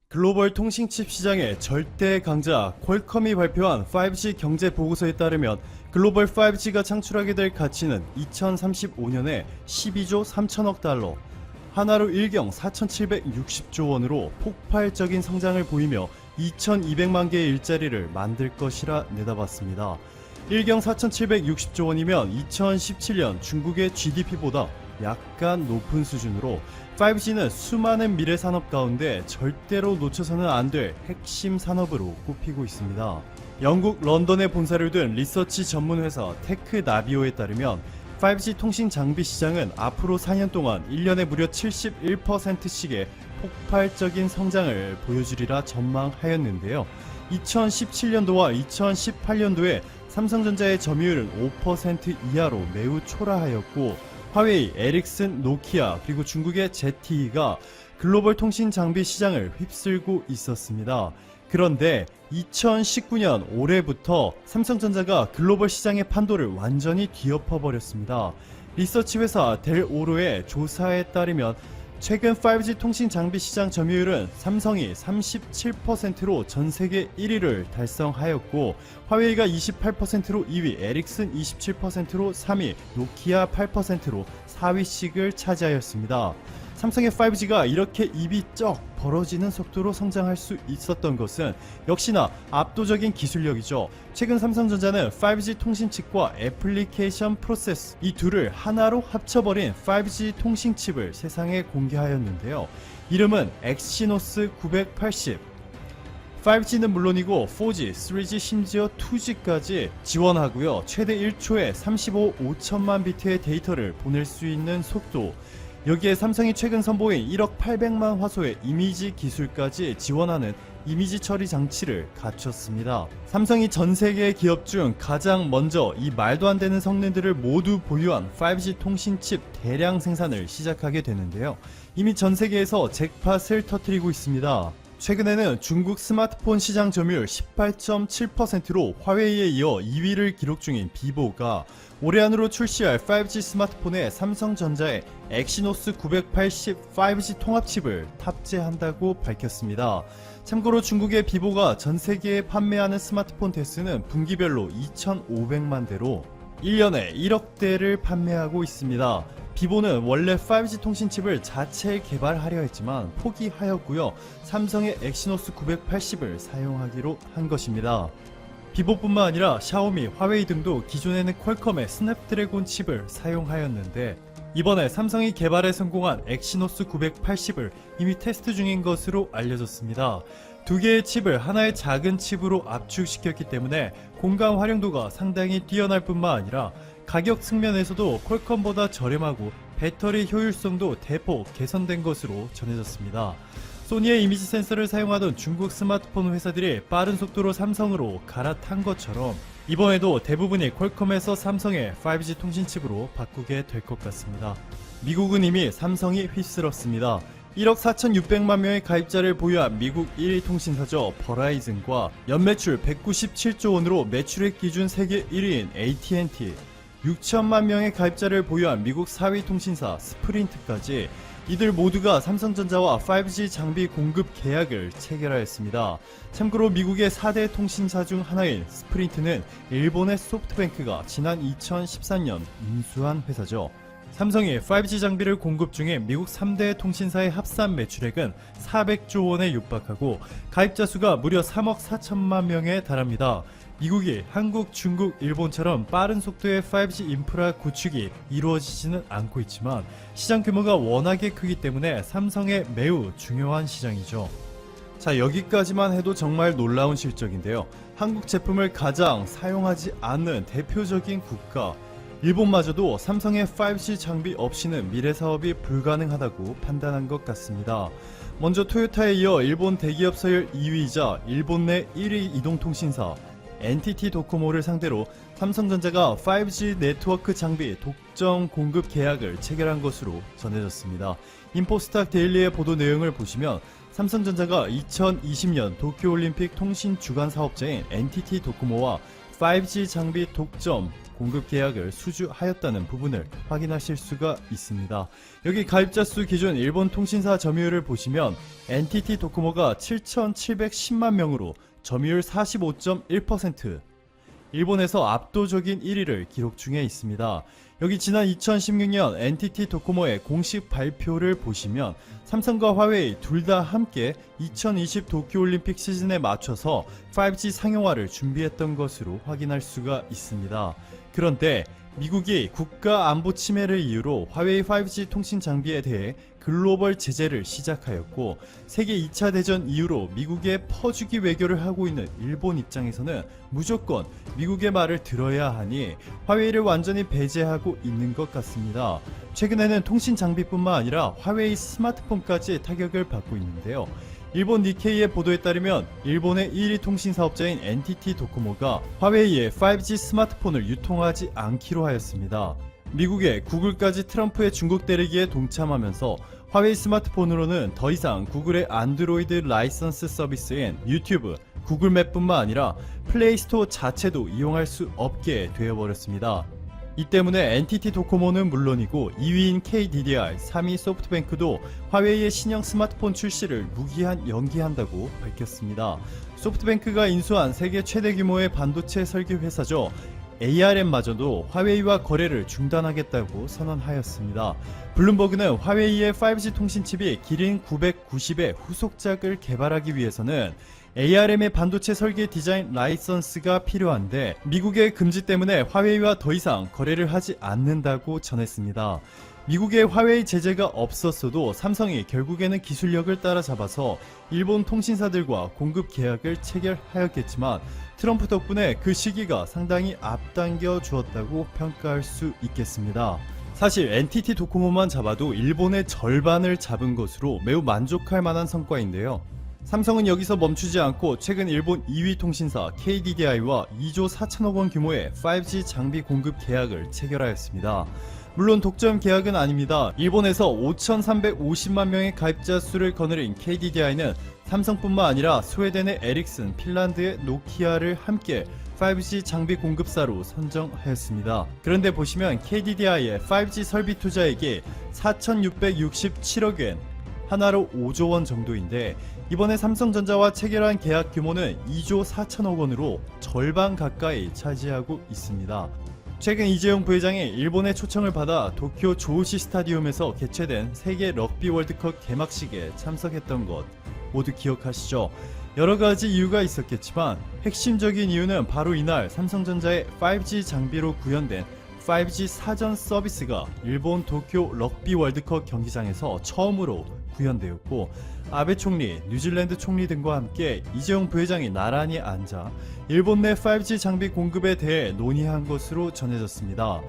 글로벌 통신칩 시장의 절대 강자 퀄컴이 발표한 5G 경제 보고서에 따르면 글로벌 5G가 창출하게 될 가치는 2035년에 12조 3천억 달러, 하나로 일경 4,760조 원으로 폭발적인 성장을 보이며 2,200만 개의 일자리를 만들 것이라 내다봤습니다. 일경 4,760조 원이면 2017년 중국의 GDP보다 약간 높은 수준으로 5G는 수많은 미래 산업 가운데 절대로 놓쳐서는 안 될 핵심 산업으로 꼽히고 있습니다. 영국 런던에 본사를 둔 리서치 전문 회사 테크나비오에 따르면 5G 통신 장비 시장은 앞으로 4년 동안 1년에 무려 71%씩의 폭발적인 성장을 보여주리라 전망하였는데요. 2017년도와 2018년도에 삼성전자의 점유율은 5% 이하로 매우 초라하였고 화웨이, 에릭슨, 노키아 그리고 중국의 ZTE가 글로벌 통신 장비 시장을 휩쓸고 있었습니다. 그런데 2019년 올해부터 삼성전자가 글로벌 시장의 판도를 완전히 뒤엎어버렸습니다. 리서치 회사 델오로의 조사에 따르면 최근 5G 통신 장비 시장 점유율은 삼성이 37%로 전 세계 1위를 달성하였고 화웨이가 28%로 2위, 에릭슨 27%로 3위, 노키아 8%로 4위씩을 차지하였습니다. 삼성의 5G가 이렇게 입이 쩍 벌어지는 속도로 성장할 수 있었던 것은 역시나 압도적인 기술력이죠. 최근 삼성전자는 5G 통신칩과 애플리케이션 프로세스 이 둘을 하나로 합쳐버린 5G 통신칩을 세상에 공개하였는데요. 이름은 엑시노스 980. 5G는 물론이고 4G, 3G 심지어 2G까지 지원하고요. 최대 1초에 35,5천만 비트의 데이터를 보낼 수 있는 속도, 여기에 삼성이 최근 선보인 1억 800만 화소의 이미지 기술까지 지원하는 이미지 처리 장치를 갖췄습니다. 삼성이 전 세계 기업 중 가장 먼저 이 말도 안 되는 성능들을 모두 보유한 5G 통신칩 대량 생산을 시작하게 되는데요. 이미 전 세계에서 잭팟을 터뜨리고 있습니다. 최근에는 중국 스마트폰 시장 점유율 18.7%로 화웨이에 이어 2위를 기록 중인 비보가 올해 안으로 출시할 5G 스마트폰에 삼성전자의 엑시노스 980 5G 통합칩을 탑재한다고 밝혔습니다. 참고로 중국의 비보가 전 세계에 판매하는 스마트폰 대수는 분기별로 2,500만 대로 1년에 1억 대를 판매하고 있습니다. 비보는 원래 5G 통신칩을 자체 개발하려 했지만 포기하였고요. 삼성의 엑시노스 980을 사용하기로 한 것입니다. 비보뿐만 아니라 샤오미, 화웨이 등도 기존에는 퀄컴의 스냅드래곤 칩을 사용하였는데 이번에 삼성이 개발에 성공한 엑시노스 980을 이미 테스트 중인 것으로 알려졌습니다. 두 개의 칩을 하나의 작은 칩으로 압축시켰기 때문에 공간 활용도가 상당히 뛰어날 뿐만 아니라 가격 측면에서도 퀄컴보다 저렴하고 배터리 효율성도 대폭 개선된 것으로 전해졌습니다. 소니의 이미지 센서를 사용하던 중국 스마트폰 회사들이 빠른 속도로 삼성으로 갈아탄 것처럼 이번에도 대부분이 퀄컴에서 삼성의 5G 통신칩으로 바꾸게 될 것 같습니다. 미국은 이미 삼성이 휩쓸었습니다. 1억 4,600만 명의 가입자를 보유한 미국 1위 통신사죠. 버라이즌과 연매출 197조 원으로 매출액 기준 세계 1위인 AT&T, 6천만 명의 가입자를 보유한 미국 4위 통신사 스프린트까지 이들 모두가 삼성전자와 5G 장비 공급 계약을 체결하였습니다. 참고로 미국의 4대 통신사 중 하나인 스프린트는 일본의 소프트뱅크가 지난 2013년 인수한 회사죠. 삼성이 5G 장비를 공급 중인 미국 3대 통신사의 합산 매출액은 400조 원에 육박하고 가입자 수가 무려 3억 4천만 명에 달합니다. 미국이 한국, 중국, 일본처럼 빠른 속도의 5G 인프라 구축이 이루어지지는 않고 있지만 시장 규모가 워낙에 크기 때문에 삼성에 매우 중요한 시장이죠. 자, 여기까지만 해도 정말 놀라운 실적인데요. 한국 제품을 가장 사용하지 않는 대표적인 국가 일본마저도 삼성의 5G 장비 없이는 미래 사업이 불가능하다고 판단한 것 같습니다. 먼저 토요타에 이어 일본 대기업 서열 2위이자 일본 내 1위 이동통신사 NTT 도코모를 상대로 삼성전자가 5G 네트워크 장비 독점 공급 계약을 체결한 것으로 전해졌습니다. 인포스탁 데일리의 보도 내용을 보시면 삼성전자가 2020년 도쿄올림픽 통신 주간 사업자인 NTT 도코모와 5G 장비 독점 공급 계약을 수주하였다는 부분을 확인하실 수가 있습니다. 여기 가입자 수 기준 일본 통신사 점유율을 보시면 NTT 도코모가 7,710만 명으로 점유율 45.1%, 일본에서 압도적인 1위를 기록 중에 있습니다. 여기 지난 2016년 NTT 도코모의 공식 발표를 보시면 삼성과 화웨이 둘 다 함께 2020 도쿄올림픽 시즌에 맞춰서 5G 상용화를 준비했던 것으로 확인할 수가 있습니다. 그런데 미국이 국가 안보 침해를 이유로 화웨이 5G 통신 장비에 대해 글로벌 제재를 시작하였고, 세계 2차 대전 이후로 미국에 퍼주기 외교를 하고 있는 일본 입장에서는 무조건 미국의 말을 들어야 하니 화웨이를 완전히 배제하고 있는 것 같습니다. 최근에는 통신 장비뿐만 아니라 화웨이 스마트폰까지 타격을 받고 있는데요. 일본 니케이의 보도에 따르면 일본의 1위 통신 사업자인 NTT 도코모가 화웨이의 5G 스마트폰을 유통하지 않기로 하였습니다. 미국의 구글까지 트럼프의 중국 때리기에 동참하면서 화웨이 스마트폰으로는 더 이상 구글의 안드로이드 라이선스 서비스인 유튜브, 구글맵뿐만 아니라 플레이스토어 자체도 이용할 수 없게 되어버렸습니다. 이 때문에 NTT 도코모는 물론이고 2위인 KDDI, 3위 소프트뱅크도 화웨이의 신형 스마트폰 출시를 무기한 연기한다고 밝혔습니다. 소프트뱅크가 인수한 세계 최대 규모의 반도체 설계 회사죠. ARM마저도 화웨이와 거래를 중단하겠다고 선언하였습니다. 블룸버그는 화웨이의 5G 통신칩이 기린 990의 후속작을 개발하기 위해서는 ARM의 반도체 설계 디자인 라이선스가 필요한데 미국의 금지 때문에 화웨이와 더 이상 거래를 하지 않는다고 전했습니다. 미국의 화웨이 제재가 없었어도 삼성이 결국에는 기술력을 따라잡아서 일본 통신사들과 공급 계약을 체결하였겠지만 트럼프 덕분에 그 시기가 상당히 앞당겨 주었다고 평가할 수 있겠습니다. 사실 NTT 도코모만 잡아도 일본의 절반을 잡은 것으로 매우 만족할 만한 성과인데요. 삼성은 여기서 멈추지 않고 최근 일본 2위 통신사 KDDI와 2조 4천억 원 규모의 5G 장비 공급 계약을 체결하였습니다. 물론 독점 계약은 아닙니다. 일본에서 5,350만 명의 가입자 수를 거느린 KDDI는 삼성뿐만 아니라 스웨덴의 에릭슨, 핀란드의 노키아를 함께 5G 장비 공급사로 선정하였습니다. 그런데 보시면 KDDI의 5G 설비 투자액이 4,667억 엔, 하나로 5조 원 정도인데 이번에 삼성전자와 체결한 계약 규모는 2조 4천억 원으로 절반 가까이 차지하고 있습니다. 최근 이재용 부회장이 일본의 초청을 받아 도쿄 조우시 스타디움에서 개최된 세계 럭비 월드컵 개막식에 참석했던 것 모두 기억하시죠? 여러가지 이유가 있었겠지만 핵심적인 이유는 바로 이날 삼성전자의 5G 장비로 구현된 5G 사전 서비스가 일본 도쿄 럭비 월드컵 경기장에서 처음으로 구현되었고, 아베 총리, 뉴질랜드 총리 등과 함께 이재용 부회장이 나란히 앉아 일본 내 5G 장비 공급에 대해 논의한 것으로 전해졌습니다.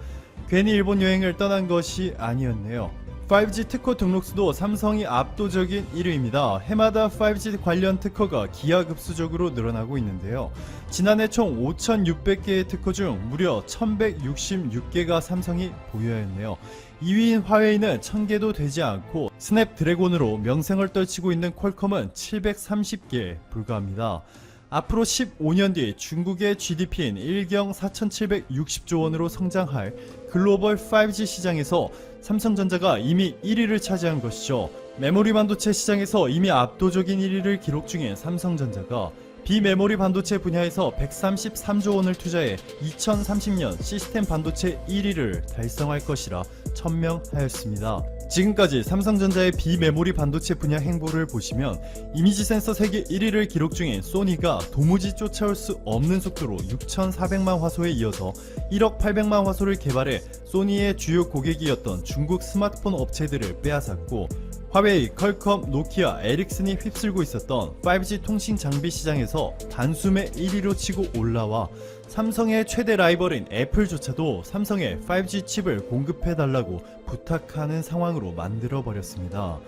괜히 일본 여행을 떠난 것이 아니었네요. 5G 특허 등록수도 삼성이 압도적인 1위입니다. 해마다 5G 관련 특허가 기하급수적으로 늘어나고 있는데요. 지난해 총 5,600개의 특허 중 무려 1,166개가 삼성이 보유하였네요. 2위인 화웨이는 1,000개도 되지 않고 스냅드래곤으로 명성을 떨치고 있는 퀄컴은 730개에 불과합니다. 앞으로 15년 뒤 중국의 GDP인 1경 4,760조 원으로 성장할 글로벌 5G 시장에서 삼성전자가 이미 1위를 차지한 것이죠. 메모리 반도체 시장에서 이미 압도적인 1위를 기록 중인 삼성전자가 비메모리 반도체 분야에서 133조 원을 투자해 2030년 시스템 반도체 1위를 달성할 것이라 천명하였습니다. 지금까지 삼성전자의 비메모리 반도체 분야 행보를 보시면 이미지 센서 세계 1위를 기록 중인 소니가 도무지 쫓아올 수 없는 속도로 6,400만 화소에 이어서 1억 800만 화소를 개발해 소니의 주요 고객이었던 중국 스마트폰 업체들을 빼앗았고, 화웨이, 퀄컴, 노키아, 에릭슨이 휩쓸고 있었던 5G 통신 장비 시장에서 단숨에 1위로 치고 올라와 삼성의 최대 라이벌인 애플조차도 삼성에 5G 칩을 공급해달라고 부탁하는 상황으로 만들어버렸습니다.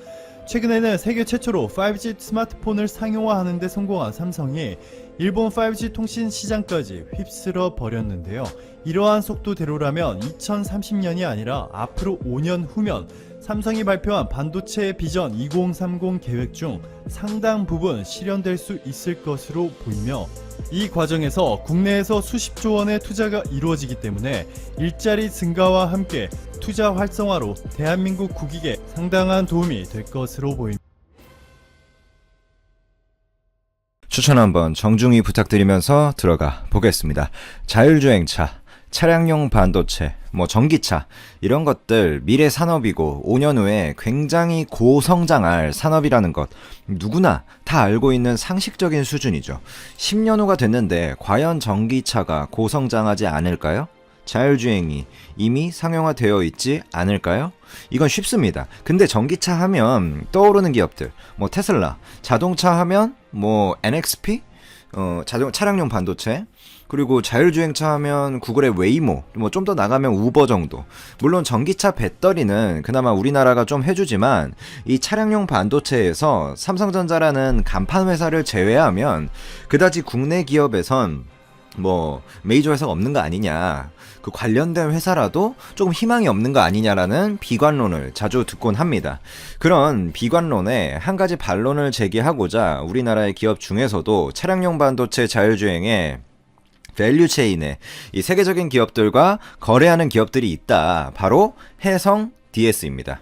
최근에는 세계 최초로 5G 스마트폰을 상용화하는 데 성공한 삼성이 일본 5G 통신 시장까지 휩쓸어 버렸는데요. 이러한 속도대로라면 2030년이 아니라 앞으로 5년 후면 삼성이 발표한 반도체 비전 2030 계획 중 상당 부분 실현될 수 있을 것으로 보이며, 이 과정에서 국내에서 수십조 원의 투자가 이루어지기 때문에 일자리 증가와 함께 투자 활성화로 대한민국 국익에 상당한 도움이 될 것으로 보입니다. 추천 한번 정중히 부탁드리면서 들어가 보겠습니다. 자율주행차, 차량용 반도체, 전기차, 이런 것들 미래 산업이고 5년 후에 굉장히 고성장할 산업이라는 것 누구나 다 알고 있는 상식적인 수준이죠. 10년 후가 됐는데 과연 전기차가 고성장하지 않을까요? 자율주행이 이미 상용화되어 있지 않을까요? 이건 쉽습니다. 근데 전기차 하면 떠오르는 기업들, 테슬라, 자동차 하면 NXP, 차량용 반도체, 그리고 자율주행차 하면 구글의 웨이모, 좀 더 나가면 우버 정도. 물론 전기차 배터리는 그나마 우리나라가 좀 해주지만 이 차량용 반도체에서 삼성전자라는 간판 회사를 제외하면 그다지 국내 기업에선 메이저 회사가 없는 거 아니냐, 그 관련된 회사라도 조금 희망이 없는 거 아니냐라는 비관론을 자주 듣곤 합니다. 그런 비관론에 한 가지 반론을 제기하고자 우리나라의 기업 중에서도 차량용 반도체 자율주행에 밸류체인에 이 세계적인 기업들과 거래하는 기업들이 있다. 바로 해성 DS입니다.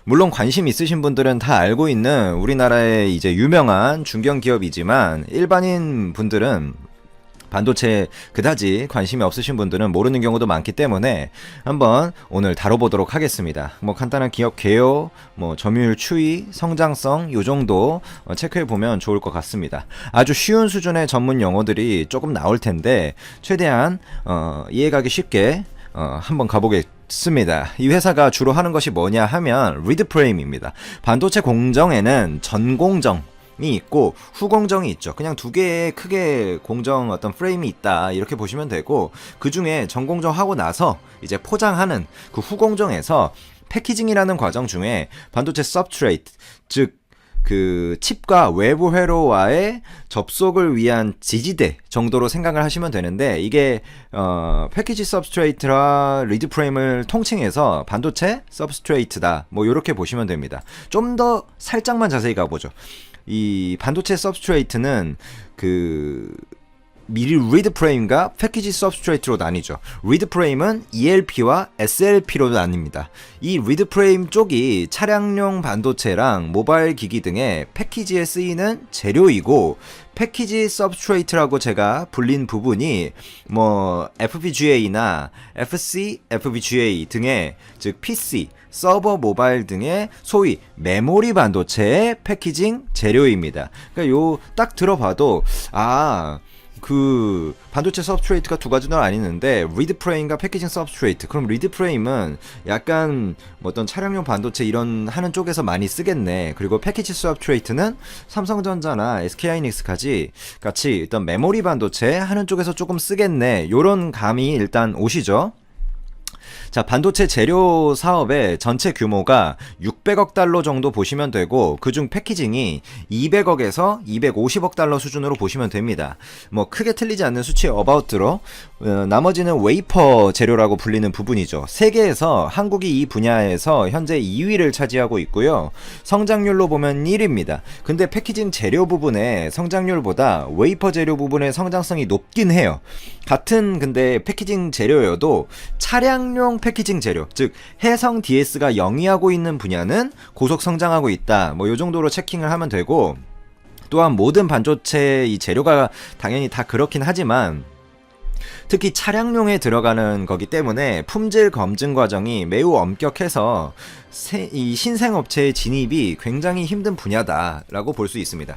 물론 관심 있으신 분들은 다 알고 있는 우리나라의 이제 유명한 중견 기업이지만 일반인 분들은 반도체 그다지 관심이 없으신 분들은 모르는 경우도 많기 때문에 한번 오늘 다뤄보도록 하겠습니다. 간단한 기업 개요, 점유율 추이, 성장성 요 정도 체크해보면 좋을 것 같습니다. 아주 쉬운 수준의 전문 용어들이 조금 나올 텐데 최대한 이해가기 쉽게 한번 가보겠습니다. 이 회사가 주로 하는 것이 뭐냐 하면 리드프레임입니다. 반도체 공정에는 전공정 이 있고 후공정이 있죠. 그냥 두 개의 크게 공정 어떤 프레임이 있다 이렇게 보시면 되고, 그 중에 전공정 하고 나서 이제 포장하는 그 후공정에서 패키징이라는 과정 중에 반도체 서브스트레이트, 즉 그 칩과 외부 회로와의 접속을 위한 지지대 정도로 생각을 하시면 되는데, 이게 패키지 서브스트레이트와 리드 프레임을 통칭해서 반도체 서브스트레이트다 요렇게 보시면 됩니다. 좀 더 살짝만 자세히 가보죠. 이 반도체 서브스트레이트는 미리 리드 프레임과 패키지 서브스트레이트로 나뉘죠. 리드 프레임은 ELP와 SLP로 나뉩니다. 이 리드 프레임 쪽이 차량용 반도체랑 모바일 기기 등의 패키지에 쓰이는 재료이고, 패키지 서브스트레이트라고 제가 불린 부분이 FPGA나 FC, FPGA 등의 즉 PC, 서버 모바일 등의 소위 메모리 반도체의 패키징 재료입니다. 그러니까 요 딱 들어봐도 그 반도체 서브스트레이트가 두 가지는 아니는데 리드 프레임과 패키징 서브스트레이트. 그럼 리드 프레임은 약간 어떤 차량용 반도체 이런 하는 쪽에서 많이 쓰겠네. 그리고 패키지 서브스트레이트는 삼성전자나 SK하이닉스까지 같이 일단 메모리 반도체 하는 쪽에서 조금 쓰겠네. 요런 감이 일단 오시죠. 자, 반도체 재료 사업의 전체 규모가 600억 달러 정도 보시면 되고, 그중 패키징이 200억에서 250억 달러 수준으로 보시면 됩니다. 크게 틀리지 않는 수치 어바웃으로 나머지는 웨이퍼 재료라고 불리는 부분이죠. 세계에서 한국이 이 분야에서 현재 2위를 차지하고 있고요. 성장률로 보면 1위입니다. 근데 패키징 재료 부분의 성장률보다 웨이퍼 재료 부분의 성장성이 높긴 해요. 같은 근데 패키징 재료여도 차량용 패키징 재료, 즉 해성 DS가 영위하고 있는 분야는 고속 성장하고 있다. 요 정도로 체킹을 하면 되고, 또한 모든 반도체 이 재료가 당연히 다 그렇긴 하지만 특히 차량용에 들어가는 거기 때문에 품질 검증 과정이 매우 엄격해서 이 신생업체의 진입이 굉장히 힘든 분야다라고 볼 수 있습니다.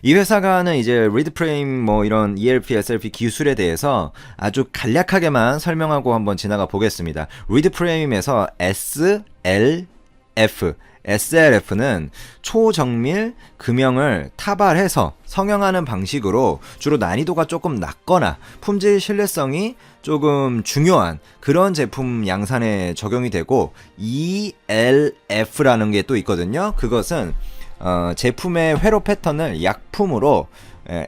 이 회사가 하는 이제 리드 프레임 이런 ELP, SLP 기술에 대해서 아주 간략하게만 설명하고 한번 지나가 보겠습니다. 리드 프레임에서 SLF는 초정밀 금형을 타발해서 성형하는 방식으로 주로 난이도가 조금 낮거나 품질 신뢰성이 조금 중요한 그런 제품 양산에 적용이 되고, ELF라는 게 또 있거든요. 그것은 제품의 회로 패턴을 약품으로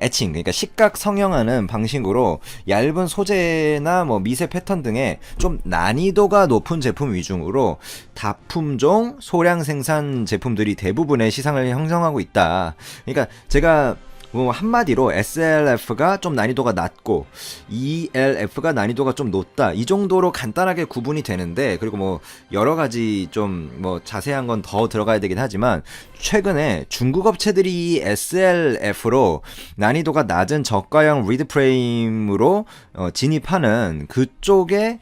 에칭, 그러니까 시각 성형하는 방식으로 얇은 소재나 뭐 미세 패턴 등의 좀 난이도가 높은 제품 위주로 다품종 소량 생산 제품들이 대부분의 시장을 형성하고 있다. 그러니까 제가 뭐 한마디로 SLF가 좀 난이도가 낮고 ELF가 난이도가 좀 높다, 이 정도로 간단하게 구분이 되는데, 그리고 뭐 여러 가지 좀 뭐 자세한 건 더 들어가야 되긴 하지만, 최근에 중국 업체들이 이 SLF로 난이도가 낮은 저가형 리드 프레임으로 진입하는 그쪽에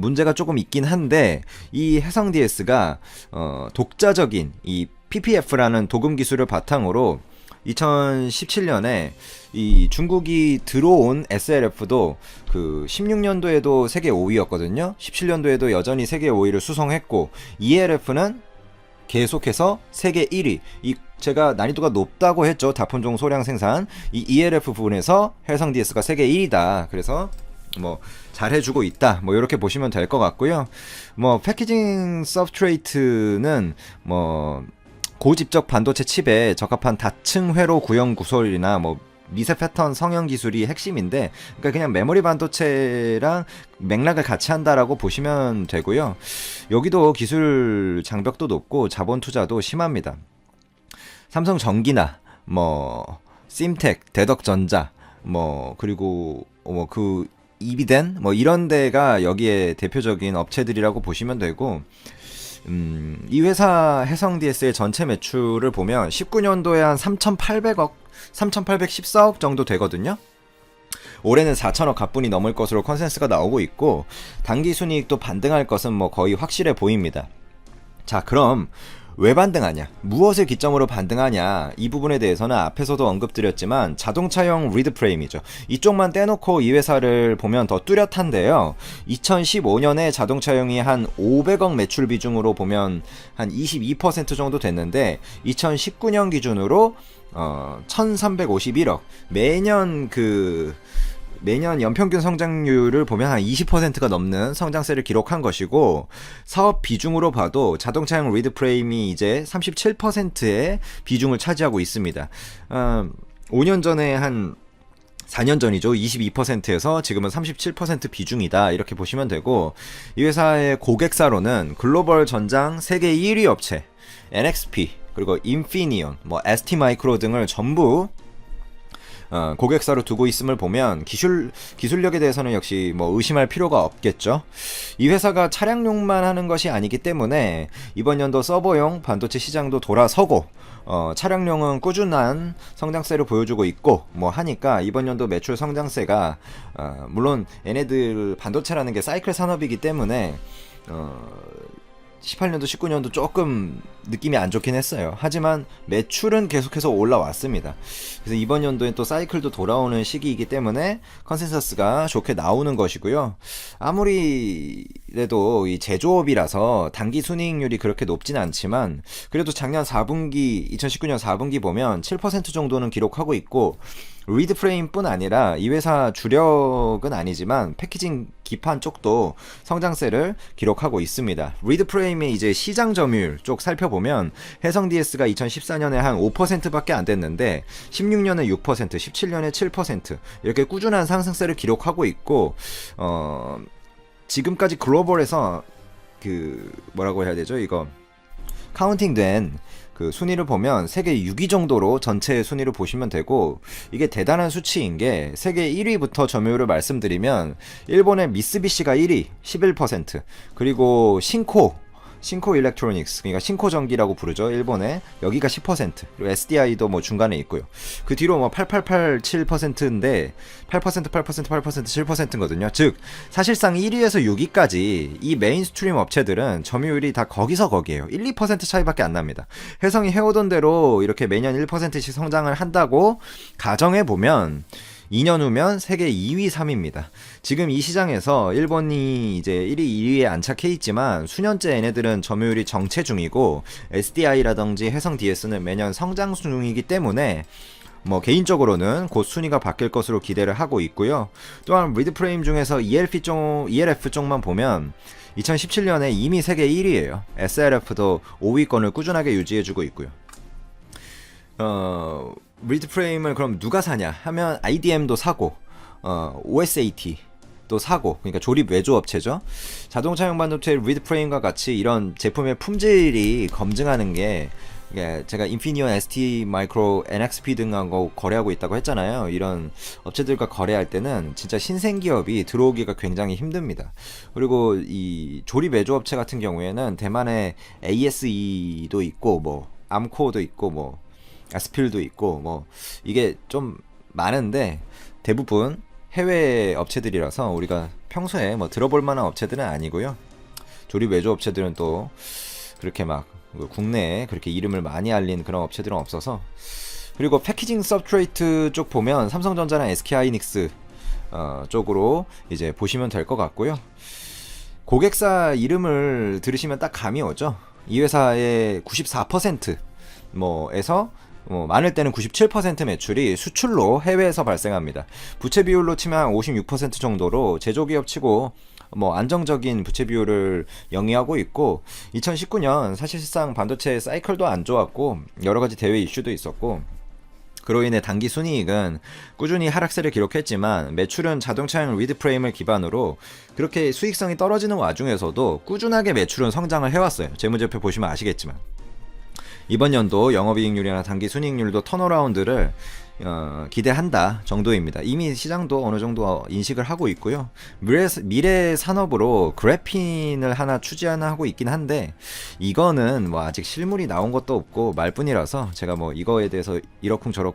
문제가 조금 있긴 한데, 이 해성 DS가 독자적인 이 PPF라는 도금 기술을 바탕으로 2017년에 이 중국이 들어온 SLF도 그 16년도에도 세계 5위였거든요. 17년도에도 여전히 세계 5위를 수성했고, ELF는 계속해서 세계 1위. 이 제가 난이도가 높다고 했죠. 다품종 소량 생산. 이 ELF 부분에서 해성 DS가 세계 1위다. 그래서 뭐 잘해주고 있다, 뭐 이렇게 보시면 될 것 같고요. 뭐 패키징 서브스트레이트는 뭐 고집적 반도체 칩에 적합한 다층 회로 구형 구설이나 뭐 미세 패턴 성형 기술이 핵심인데, 그러니까 그냥 메모리 반도체랑 맥락을 같이 한다라고 보시면 되고요. 여기도 기술 장벽도 높고 자본 투자도 심합니다. 삼성전기나 뭐 심텍, 대덕전자, 뭐 그리고 뭐 그 이비덴 뭐 이런 데가 여기에 대표적인 업체들이라고 보시면 되고, 이 회사 해성 DS의 전체 매출을 보면 19년도에 한 3,814억 정도 되거든요. 올해는 4천억 가뿐히 넘을 것으로 컨센서스가 나오고 있고, 당기순이익도 반등할 것은 뭐 거의 확실해 보입니다. 자, 그럼 왜 반등하냐? 무엇을 기점으로 반등하냐? 이 부분에 대해서는 앞에서도 언급드렸지만 자동차용 리드 프레임이죠. 이쪽만 떼놓고 이 회사를 보면 더 뚜렷한데요. 2015년에 자동차용이 한 500억 매출 비중으로 보면 한 22% 정도 됐는데, 2019년 기준으로 1351억, 매년 연평균 성장률을 보면 한 20%가 넘는 성장세를 기록한 것이고, 사업 비중으로 봐도 자동차용 리드 프레임이 이제 37%의 비중을 차지하고 있습니다. 5년 전에 한 4년 전이죠. 22%에서 지금은 37% 비중이다, 이렇게 보시면 되고, 이 회사의 고객사로는 글로벌 전장 세계 1위 업체 NXP, 그리고 인피니온, 뭐 ST마이크로 등을 전부 고객사로 두고 있음을 보면 기술력에 대해서는 역시 뭐 의심할 필요가 없겠죠. 이 회사가 차량용만 하는 것이 아니기 때문에 이번 연도 서버용 반도체 시장도 돌아서고, 차량용은 꾸준한 성장세를 보여주고 있고 뭐 하니까 이번 연도 매출 성장세가 물론 얘네들 반도체라는 게 사이클 산업이기 때문에 18년도, 19년도 조금 느낌이 안 좋긴 했어요. 하지만 매출은 계속해서 올라왔습니다. 그래서 이번 연도엔 또 사이클도 돌아오는 시기이기 때문에 컨센서스가 좋게 나오는 것이고요. 아무리래도 이 제조업이라서 단기 순이익률이 그렇게 높진 않지만, 그래도 작년 4분기, 2019년 4분기 보면 7% 정도는 기록하고 있고, 리드 프레임뿐 아니라 이 회사 주력은 아니지만 패키징 기판 쪽도 성장세를 기록하고 있습니다. 리드 프레임의 이제 시장 점유율 쪽 살펴보면 해성 DS가 2014년에 한 5%밖에 안 됐는데 16년에 6%, 17년에 7% 이렇게 꾸준한 상승세를 기록하고 있고, 지금까지 글로벌에서 그 뭐라고 해야 되죠? 이거 카운팅된 그 순위를 보면 세계 6위 정도로 전체 순위를 보시면 되고, 이게 대단한 수치인 게 세계 1위부터 점유율을 말씀드리면 일본의 미쓰비시가 1위 11%, 그리고 신코 일렉트로닉스, 그러니까 신코 전기라고 부르죠, 일본에, 여기가 10%, 그리고 SDI도 뭐 중간에 있고요. 그 뒤로 뭐 8887%인데 8%, 7%거든요. 즉 사실상 1위에서 6위까지 이 메인스트림 업체들은 점유율이 다 거기에요. 1, 2% 차이밖에 안 납니다. 해성이 해오던 대로 이렇게 매년 1%씩 성장을 한다고 가정해 보면 2년 후면 세계 2위, 3위입니다. 지금 이 시장에서 일본이 이제 1위, 2위에 안착해 있지만 수년째 얘네들은 점유율이 정체 중이고, SDI라든지 해성 DS는 매년 성장 중이기 때문에 뭐 개인적으로는 곧 순위가 바뀔 것으로 기대를 하고 있고요. 또한 리드 프레임 중에서 ELF 쪽만 보면 2017년에 이미 세계 1위예요. SLF도 5위권을 꾸준하게 유지해주고 있고요. 리드 프레임을 그럼 누가 사냐 하면 IDM도 사고 OSAT 또 사고, 그러니까 조립 외주 업체죠. 자동차용 반도체 리드 프레임과 같이 이런 제품의 품질이 검증하는 게, 제가 인피니온, ST 마이크로, NXP 등하고 거래하고 있다고 했잖아요. 이런 업체들과 거래할 때는 진짜 신생 기업이 들어오기가 굉장히 힘듭니다. 그리고 이 조립 외주 업체 같은 경우에는 대만의 ASE도 있고, 뭐 암코도 있고, 뭐 아스필도 있고, 뭐 이게 좀 많은데 대부분 해외 업체들이라서 우리가 평소에 뭐 들어볼 만한 업체들은 아니고요. 조립 외주 업체들은 또 그렇게 막 국내에 그렇게 이름을 많이 알린 그런 업체들은 없어서. 그리고 패키징 서브스트레이트 쪽 보면 삼성전자랑 SK하이닉스 쪽으로 이제 보시면 될 것 같고요. 고객사 이름을 들으시면 딱 감이 오죠. 이 회사의 94% 뭐에서 많을 때는 97% 매출이 수출로 해외에서 발생합니다. 부채 비율로 치면 56% 정도로 제조기업 치고 뭐 안정적인 부채 비율을 영위하고 있고, 2019년 사실상 반도체 사이클도 안 좋았고 여러 가지 대외 이슈도 있었고, 그로 인해 당기 순이익은 꾸준히 하락세를 기록했지만 매출은 자동차용 리드 프레임을 기반으로 그렇게 수익성이 떨어지는 와중에서도 꾸준하게 매출은 성장을 해왔어요. 재무제표 보시면 아시겠지만. 이번 연도 영업이익률이나 당기순이익률도 턴어라운드를 기대한다 정도입니다. 이미 시장도 어느 정도 인식을 하고 있고요. 미래 산업으로 그래핀을 하나 하고 있긴 한데, 이거는 뭐 아직 실물이 나온 것도 없고 말뿐이라서 제가 뭐 이거에 대해서 이러쿵저러쿵